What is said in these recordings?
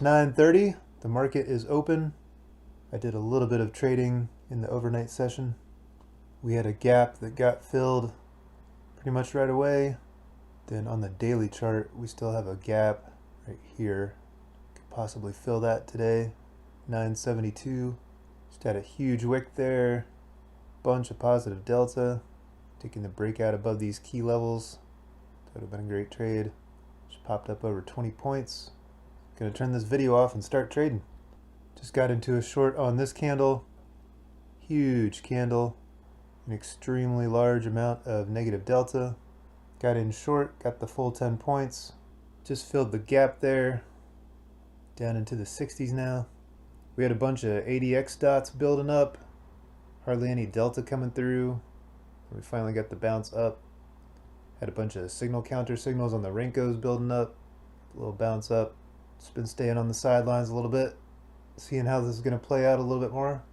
9:30. The market is open. I did a little bit of trading in the overnight session. We had a gap that got filled pretty much right away. Then on the daily chart, we still have a gap right here. Could possibly fill that today. 972. Just had a huge wick there. Bunch of positive delta. Taking the breakout above these key levels. That would have been a great trade. Just popped up over 20 points. Gonna turn this video off and start trading. Just got into a short on this candle. Huge candle. An extremely large amount of negative delta. Got in short, got the full 10 points. Just filled the gap there. Down into the 60s now. We had a bunch of ADX dots building up. Hardly any delta coming through. We finally got the bounce up. Had a bunch of signal counter signals on the Rinkos building up. A little bounce up. Just been staying on the sidelines a little bit. Seeing how this is going to play out a little bit more.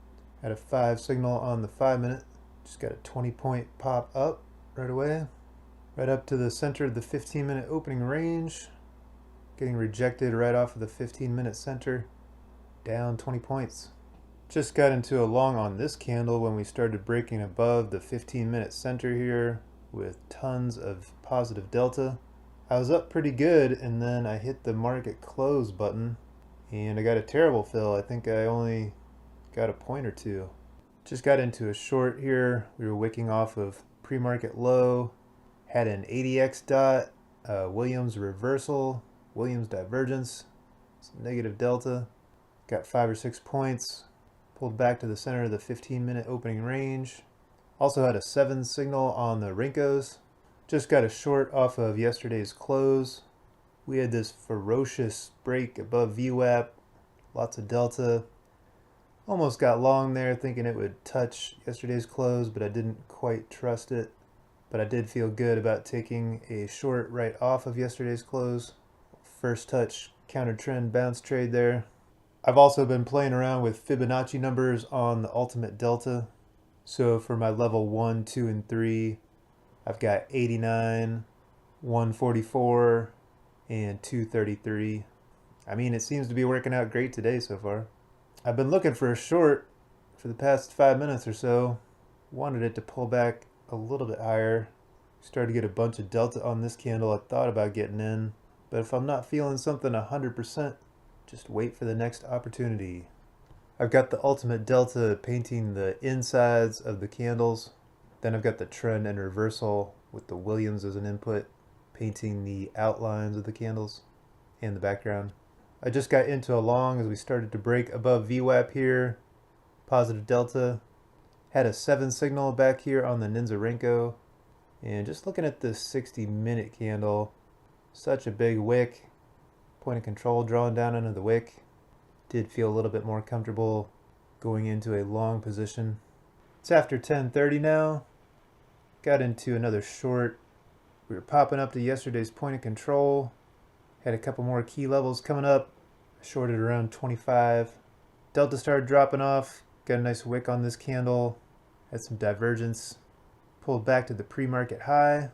Had a 5 signal on the 5 minute. Just got a 20-point pop up right away. Right up to the center of the 15-minute opening range. Getting rejected right off of the 15-minute center. Down 20 points. Just got into a long on this candle when we started breaking above the 15-minute center here with tons of positive delta. I was up pretty good and then I hit the market close button and I got a terrible fill. I think I only got a point or two. Just got into a short here. We were wicking off of pre-market low. Had an ADX dot, Williams reversal, Williams divergence, some negative delta. Got 5 or 6 points. Pulled back to the center of the 15-minute opening range. Also had a 7 signal on the Rinkos. Just got a short off of yesterday's close. We had this ferocious break above VWAP. Lots of delta. Almost got long there thinking it would touch yesterday's close, but I didn't quite trust it. But I did feel good about taking a short right off of yesterday's close. First touch counter trend bounce trade there. I've also been playing around with Fibonacci numbers on the ultimate delta. So for my level 1, 2, and 3, I've got 89, 144, and 233. I mean, it seems to be working out great today so far. I've been looking for a short for the past 5 minutes or so. Wanted it to pull back a little bit higher. Started to get a bunch of delta on this candle. I thought about getting in, but if I'm not feeling something 100%, just wait for the next opportunity. I've got the ultimate delta painting the insides of the candles. Then I've got the trend and reversal with the Williams as an input, painting the outlines of the candles and the background. I just got into a long as we started to break above VWAP here. Positive delta. Had a 7 signal back here on the NINZA Renko. And just looking at this 60-minute candle, such a big wick. Point of control drawn down into the wick. Did feel a little bit more comfortable going into a long position. It's after 10:30 now. Got into another short. We were popping up to yesterday's point of control. Had a couple more key levels coming up. Shorted around 25. Delta started dropping off. Got a nice wick on this candle. Had some divergence. Pulled back to the pre-market high.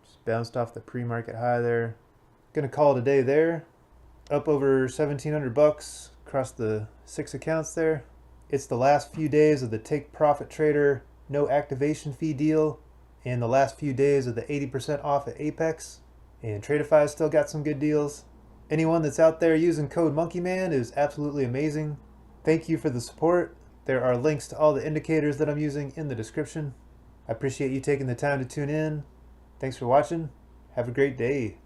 Just bounced off the pre-market high there. Gonna call it a day there. Up over 1,700 bucks across the 6 accounts there. It's the last few days of the Take Profit Trader no activation fee deal and the last few days of the 80% off at Apex. And Tradeify still got some good deals. Anyone that's out there using code MonkeyMan is absolutely amazing. Thank you for the support. There are links to all the indicators that I'm using in the description. I appreciate you taking the time to tune in. Thanks for watching. Have a great day.